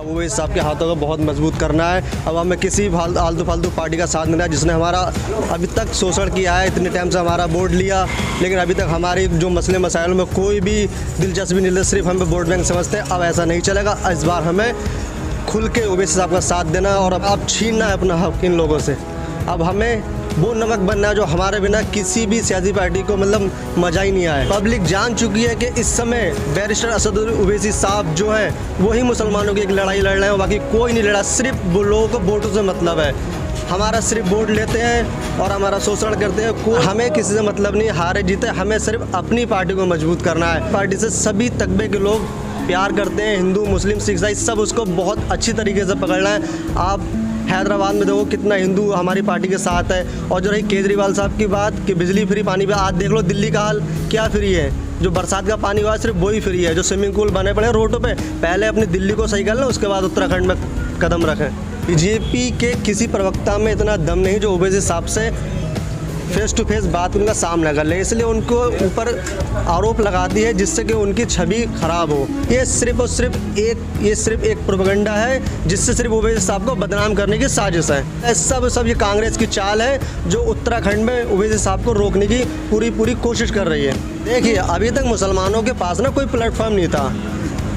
अब ओवैसी साहब के हाथों को बहुत मजबूत करना है। अब हमें किसी आलतू फालतू पार्टी का साथ नहीं देना है जिसने हमारा अभी तक शोषण किया है, इतने टाइम से हमारा वोट लिया, लेकिन अभी तक हमारी जो मसले मसाइलों में कोई भी दिलचस्पी नहीं ले, सिर्फ हमें वोट बैंक समझते हैं। अब ऐसा नहीं चलेगा। इस बार हमें खुल के ओवैसी साहब का साथ देना है और अब छीनना है अपना हक इन लोगों से। अब हमें वो नमक बनना है जो हमारे बिना किसी भी सियासी पार्टी को मतलब मजा ही नहीं आया। पब्लिक जान चुकी है कि इस समय बैरिस्टर असदुद्दीन ओवैसी साहब जो हैं वही मुसलमानों की एक लड़ाई लड़ रहे हैं, बाकी कोई नहीं लड़ा। सिर्फ वो लोगों को वोटों से मतलब है। हमारा सिर्फ वोट लेते हैं और हमारा शोषण करते हैं। हमें किसी से मतलब नहीं, हारे जीते, हमें सिर्फ अपनी पार्टी को मजबूत करना है। पार्टी से सभी तबके के लोग प्यार करते हैं, हिंदू मुस्लिम सिख ईसाई सब उसको बहुत अच्छी तरीके से पकड़ रहे हैं। आप हैदराबाद में देखो कितना हिंदू हमारी पार्टी के साथ है। और जो रही केजरीवाल साहब की बात कि बिजली फ्री पानी पे, आज देख लो दिल्ली का हाल क्या फ्री है। जो बरसात का पानी हुआ सिर्फ वही फ्री है। जो स्विमिंग पूल बने पड़े रोडों पे, पहले अपनी दिल्ली को सही कर लें, उसके बाद उत्तराखंड में कदम रखें। बीजेपी के किसी प्रवक्ता में इतना दम नहीं जो ओवैसी साहब से फेस टू फेस बात उनका सामना कर ले, इसलिए उनको ऊपर आरोप लगाती है जिससे कि उनकी छवि खराब हो। ये सिर्फ और सिर्फ एक प्रोपेगेंडा है जिससे सिर्फ ओवैसी साहब को बदनाम करने की साजिश है। सब ये कांग्रेस की चाल है जो उत्तराखंड में ओवैसी साहब को रोकने की पूरी कोशिश कर रही है। देखिए अभी तक मुसलमानों के पास ना कोई प्लेटफॉर्म नहीं था।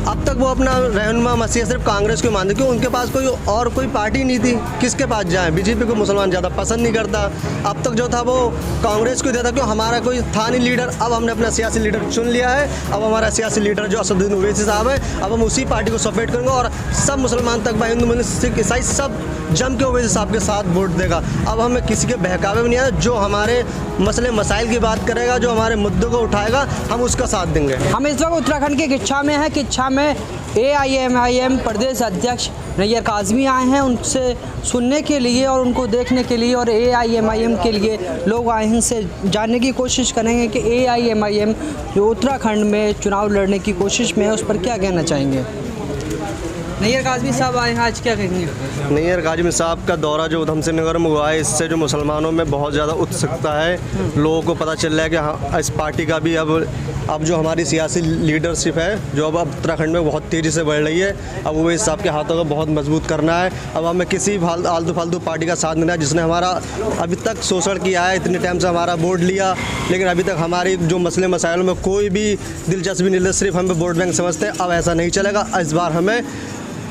अब तक वो अपना रहनुमा मसीहा सिर्फ कांग्रेस को मानते क्यों, उनके पास कोई कोई पार्टी नहीं थी। किसके पास जाए? बीजेपी को मुसलमान ज़्यादा पसंद नहीं करता। अब तक जो था वो कांग्रेस को देता क्यों, हमारा कोई था नहीं लीडर। अब हमने अपना सियासी लीडर चुन लिया है। अब हमारा सियासी लीडर जो असदुद्दीन ओवैसी साहब है, अब हम उसी पार्टी को सपोर्ट करेंगे और सब मुसलमान तक भाई, हिंदू मुस्लिम सिख ईसाई सब जम के ओवैसी साहब के साथ वोट देगा। अब हमें किसी के बहकावे में नहीं आया। जो हमारे मसले मसाइल की बात करेगा, जो हमारे मुद्दों को उठाएगा, हम उसका साथ देंगे। हम इस वक्त उत्तराखंड के किच्छा में हैं। किच्छा में AIMIM प्रदेश अध्यक्ष नैयर काज़मी आए हैं उनसे सुनने के लिए और उनको देखने के लिए, और AIMIM के लिए लोग आए हैं, से जानने की कोशिश करेंगे कि AIMIM जो उत्तराखंड में चुनाव लड़ने की कोशिश में है उस पर क्या कहना चाहेंगे। नैयर काज़मी साहब आए हैं, आज क्या कहेंगे। नैयर काज़मी साहब का दौरा जो उधम सिंह नगर में हुआ है, इससे जो मुसलमानों में बहुत ज़्यादा उत्सुकता है। लोगों को पता चल रहा है कि हाँ इस पार्टी का भी अब जो हमारी सियासी लीडरशिप है जो अब उत्तराखंड में बहुत तेज़ी से बढ़ रही है। अब ओवैसी साहब के हाथों को बहुत मजबूत करना है। अब हमें किसी आलतू फालतू पार्टी का साथ देना है जिसने हमारा अभी तक शोषण किया है, इतने टाइम से हमारा वोट लिया, लेकिन अभी तक हमारी जो मसले मसाइलों में कोई भी दिलचस्पी नहीं ले, सिर्फ हमें वोट बैंक समझते हैं। अब ऐसा नहीं चलेगा। इस बार हमें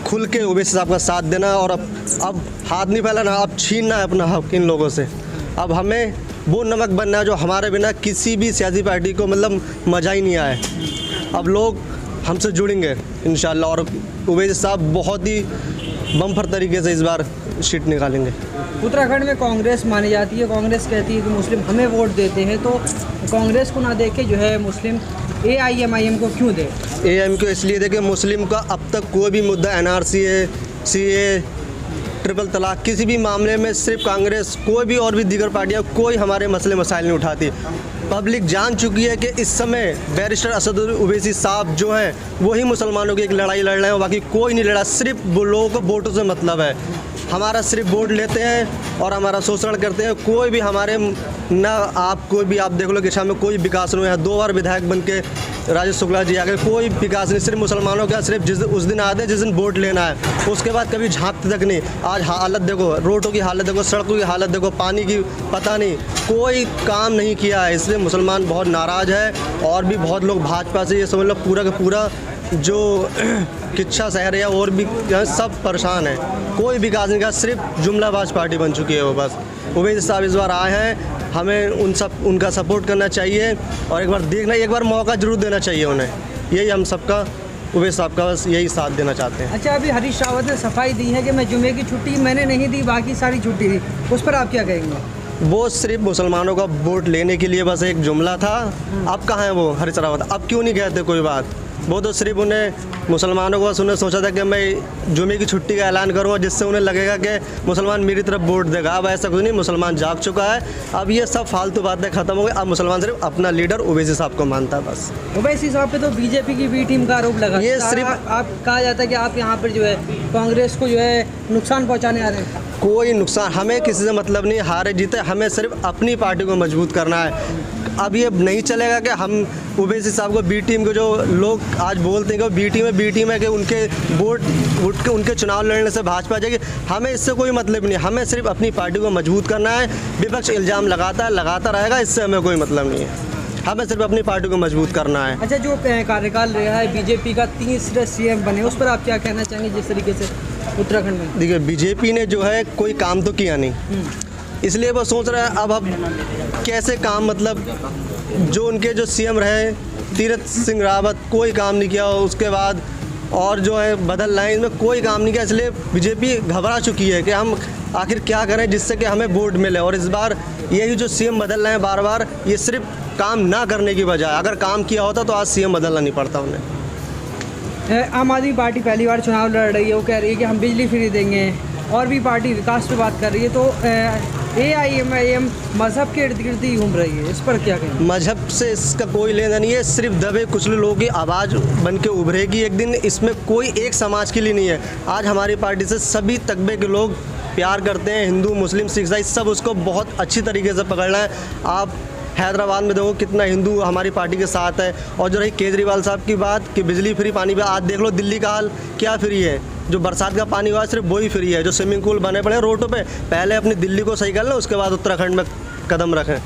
खुल के ओवैसी साहब का साथ देना और अब हाथ नहीं फैलाना, अब छीनना है अपना हक इन लोगों से। अब हमें वो नमक बनना है जो हमारे बिना किसी भी सियासी पार्टी को मतलब मजा ही नहीं आए। अब लोग हमसे जुड़ेंगे इंशाल्लाह और ओवैसी साहब बहुत ही बम्पर तरीके से इस बार सीट निकालेंगे। उत्तराखंड में कांग्रेस मानी जाती है, कांग्रेस कहती है कि मुस्लिम हमें वोट देते हैं, तो कांग्रेस को ना देके जो है मुस्लिम AIMIM को क्यों दे? AM को इसलिए देखे, मुस्लिम का अब तक कोई भी मुद्दा NRC है, CA, ट्रिपल तलाक, किसी भी मामले में सिर्फ कांग्रेस, कोई भी और भी दीगर पार्टियां कोई हमारे मसले मसाइल नहीं उठाती। पब्लिक जान चुकी है कि इस समय बैरिस्टर असदुद्दीन ओवैसी साहब जो हैं वही मुसलमानों की एक लड़ाई लड़ रहे हैं, बाकी कोई नहीं लड़ा। सिर्फ वो लोगों को वोटों से मतलब है। हमारा सिर्फ वोट लेते हैं और हमारा शोषण करते हैं। कोई भी हमारे ना आप कोई भी आप देख लो किच्छा में कोई विकास नहीं है। 2 बार विधायक बन के राजेश शुक्ला जी आ गए, कोई विकास नहीं। सिर्फ मुसलमानों का सिर्फ उस दिन आते हैं जिस दिन वोट लेना है, उसके बाद कभी झांकते तक नहीं। आज हालत देखो, रोडों की हालत देखो, सड़कों की हालत देखो, पानी की पता नहीं, कोई काम नहीं किया है। इसलिए मुसलमान बहुत नाराज़ है और भी बहुत लोग भाजपा से ये समझ लो पूरा का पूरा जो किच्छा शहर है और भी सब परेशान है। कोई विकास नहीं किया, सिर्फ जुमलाबाज पार्टी बन चुकी है वो बस। ओवैसी साहब इस बार आए हैं, हमें उनका सपोर्ट करना चाहिए और एक बार मौका जरूर देना चाहिए उन्हें। यही हम सबका ओवैसी साहब का बस यही साथ देना चाहते हैं। अच्छा, अभी हरीश रावत ने सफाई दी है कि मैं जुमे की छुट्टी मैंने नहीं दी, बाकी सारी छुट्टी दी, उस पर आप क्या कहेंगे? वो सिर्फ मुसलमानों का वोट लेने के लिए बस एक जुमला था। अब कहाँ है वो हरीश रावत? अब क्यों नहीं कहते कोई बात? वो तो सिर्फ उन्हें मुसलमानों को बस उन्हें सोचा था कि मैं जुमे की छुट्टी का ऐलान करूँगा जिससे उन्हें लगेगा कि मुसलमान मेरी तरफ वोट देगा। अब ऐसा कुछ नहीं, मुसलमान जाग चुका है। अब ये सब फालतू बातें खत्म हो गई। अब मुसलमान सिर्फ अपना लीडर ओवैसी साहब को मानता है बस। ओवैसी साहब पे तो बीजेपी की बी टीम का आरोप लगा। ये सिर्फ आप कहा जाता है कि आप यहाँ पर जो है कांग्रेस को जो है नुकसान पहुँचाने आ रहे हैं। कोई नुकसान, हमें किसी से मतलब नहीं, हारे जीते, हमें सिर्फ अपनी पार्टी को मजबूत करना है। अब ये नहीं चलेगा कि हम ओवैसी साहब को बी टीम के जो लोग आज बोलते हैं कि वो बी टीम है कि उनके वोट उठ के उनके चुनाव लड़ने से भाजपा जाएगी। हमें इससे कोई मतलब नहीं, हमें सिर्फ अपनी पार्टी को मजबूत करना है। विपक्ष इल्ज़ाम लगाता रहेगा, इससे हमें कोई मतलब नहीं है, हमें सिर्फ अपनी पार्टी को मजबूत करना है। अच्छा, जो कार्यकाल रहा है बीजेपी का, 3 सीएम बने, उस पर आप क्या कहना चाहेंगे जिस तरीके से उत्तराखंड में? देखिए, बीजेपी ने जो है कोई काम तो किया नहीं, इसलिए वो सोच रहे हैं अब कैसे काम, मतलब जो उनके जो सीएम रहे तीरथ सिंह रावत, कोई काम नहीं किया, उसके बाद और जो है बदल लाइन में कोई काम नहीं किया, इसलिए बीजेपी घबरा चुकी है कि हम आखिर क्या करें जिससे कि हमें वोट मिले। और इस बार यही जो सीएम बदल रहे हैं बार बार, ये सिर्फ काम ना करने की बजाय, अगर काम किया होता तो आज सीएम बदलना नहीं पड़ता उन्हें। आम आदमी पार्टी पहली बार चुनाव लड़ रही है, वो कह रही है कि हम बिजली फ्री देंगे, और भी पार्टी विकास पे बात कर रही है, तो AIMIM मज़हब के इर्द गिर्द ही घूम रही है, इस पर क्या कहेंगे? मजहब से इसका कोई लेना नहीं है, सिर्फ दबे कुचले लोगों की आवाज़ बन के उभरेगी एक दिन। इसमें कोई एक समाज के लिए नहीं है। आज हमारी पार्टी से सभी तबके के लोग प्यार करते हैं, हिंदू मुस्लिम सिख ईसाई सब उसको बहुत अच्छी तरीके से पकड़ना है। आप हैदराबाद में देखो कितना हिंदू हमारी पार्टी के साथ है। और जो रही केजरीवाल साहब की बात कि बिजली फ्री पानी पे, आज देख लो दिल्ली का हाल क्या फ्री है। जो बरसात का पानी हुआ सिर्फ वही फ्री है, जो स्विमिंग पूल बने पड़े रोडों पे, पहले अपनी दिल्ली को सही कर लें, उसके बाद उत्तराखंड में कदम रखें।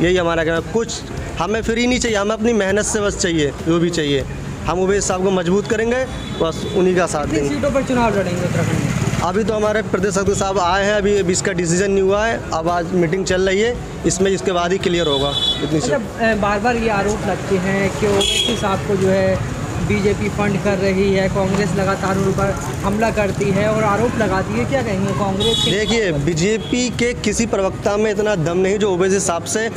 यही हमारा कहना। कुछ हमें फ्री नहीं चाहिए, हमें अपनी मेहनत से बस चाहिए, जो भी चाहिए। हम ओवैसी साहब को मजबूत करेंगे, बस उन्हीं का साथ देंगे। सीटों पर चुनाव लड़ेंगे उत्तराखंड में? अभी तो हमारे प्रदेश अध्यक्ष साहब आए हैं, अभी इसका डिसीजन नहीं हुआ है, अब आज मीटिंग चल रही है, इसमें इसके बाद ही क्लियर होगा। इतनी बार बार ये आरोप लगते हैं कि ओवैसी साहब को जो है बीजेपी फंड कर रही है, कांग्रेस लगातार उन पर हमला करती है और आरोप लगाती है, क्या कहेंगे कांग्रेस के? देखिए, बीजेपी के किसी प्रवक्ता में इतना दम नहीं जो ओवैसी साहब से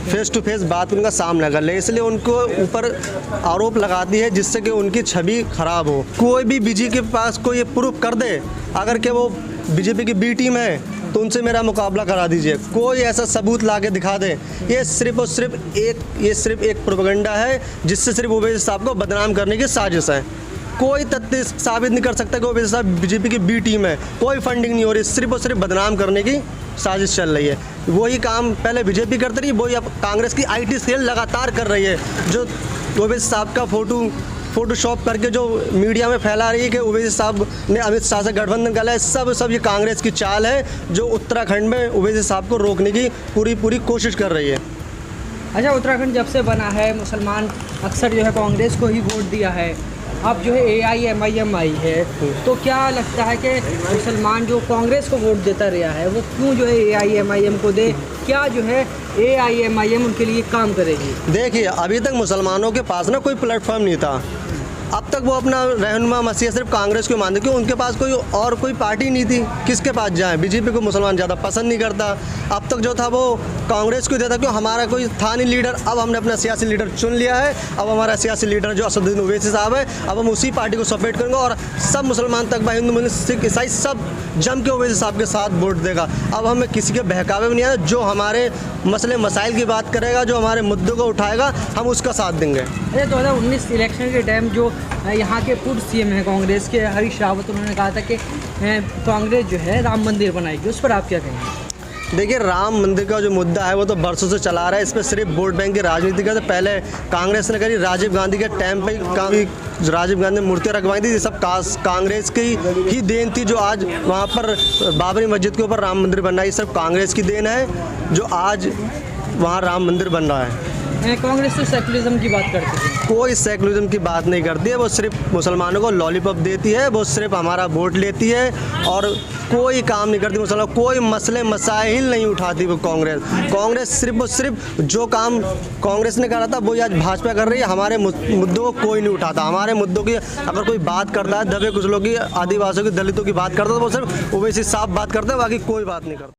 फेस टू फेस बात उनका सामना कर ले, इसलिए उनको ऊपर आरोप लगाती है जिससे कि उनकी छवि खराब हो। कोई भी बीजेपी के पास कोई ये प्रूफ कर दे अगर कि वो बीजेपी की बी टीम है तो उनसे मेरा मुकाबला करा दीजिए, कोई ऐसा सबूत ला के दिखा दे। ये सिर्फ और सिर्फ एक प्रोपेगेंडा है जिससे सिर्फ ओवैसी साहब को बदनाम करने की साजिश है। कोई तथ्य साबित नहीं कर सकता कि ओवैसी साहब बीजेपी की बी टीम है, कोई फंडिंग नहीं हो रही, सिर्फ और सिर्फ बदनाम करने की साजिश चल रही है। वही काम पहले बीजेपी करती रही, वही अब कांग्रेस की IT सेल लगातार कर रही है, जो ओवैसी साहब का फोटोशॉप करके जो मीडिया में फैला रही है कि ओवैसी साहब ने अमित शाह से गठबंधन कर लिया है। सब ये कांग्रेस की चाल है जो उत्तराखंड में ओवैसी साहब को रोकने की पूरी कोशिश कर रही है। अच्छा, उत्तराखंड जब से बना है मुसलमान अक्सर जो है कांग्रेस को ही वोट दिया है, अब जो है AIMIM आई है, तो क्या लगता है कि मुसलमान जो कांग्रेस को वोट देता रहा है वो क्यों जो है AIMIM को दे? क्या जो है AIMIM उनके लिए काम करेगी? देखिए, अभी तक मुसलमानों के पास ना कोई प्लेटफॉर्म नहीं था। अब तक वो अपना रहनुमा मसीहा सिर्फ कांग्रेस को मानते, क्योंकि उनके पास कोई पार्टी नहीं थी, किसके पास जाए? बीजेपी को मुसलमान ज़्यादा पसंद नहीं करता। अब तक जो था वो कांग्रेस को देता, क्यों? हमारा कोई था नहीं लीडर। अब हमने अपना सियासी लीडर चुन लिया है, अब हमारा सियासी लीडर जो असदुद्दीन ओवैसी साहब है, अब हम उसी पार्टी को सपोर्ट करेंगे और सब मुसलमान तक भाई, हिंदू मुस्लिम सिख ईसाई सब जम के ओवैसी साहब के साथ वोट देगा। अब हमें किसी के बहकावे में नहीं आया, जो हमारे मसले मसाइल की बात करेगा, जो हमारे मुद्दों को उठाएगा, हम उसका साथ देंगे। 2019 इलेक्शन के टाइम जो यहाँ के पूर्व CM हैं कांग्रेस के, हरीश रावत, उन्होंने कहा था कि कांग्रेस जो है राम मंदिर बनाएगी, उस पर आप क्या कहेंगे? देखिए, राम मंदिर का जो मुद्दा है वो तो बरसों से चला रहा है, इस पर सिर्फ वोट बैंक की राजनीति का। तो पहले कांग्रेस ने करी, राजीव गांधी के टाइम पे राजीव गांधी ने मूर्तियाँ रखवाई थी, ये सब कांग्रेस की ही देन थी। जो आज वहाँ पर बाबरी मस्जिद के ऊपर राम मंदिर बन रहा है, ये सब कांग्रेस की देन है जो आज वहाँ राम मंदिर बन रहा है। कांग्रेस तो सेकुलरिज्म की बात करती है, कोई सेकुलरिज्म की बात नहीं करती है, वो सिर्फ मुसलमानों को लॉलीपॉप देती है, वो सिर्फ हमारा वोट लेती है और कोई काम नहीं करती मुसलमान, कोई मसले मसाइल नहीं उठाती वो कांग्रेस सिर्फ और सिर्फ जो काम कांग्रेस ने करा था वही आज भाजपा कर रही है। हमारे मुद्दों को कोई नहीं उठाता। हमारे मुद्दों की अगर कोई बात करता है, दबे कुचलों की, आदिवासियों की, दलितों की बात करता है तो वो सिर्फ ओवैसी साहब बात करते हैं, बाकी कोई बात नहीं करता।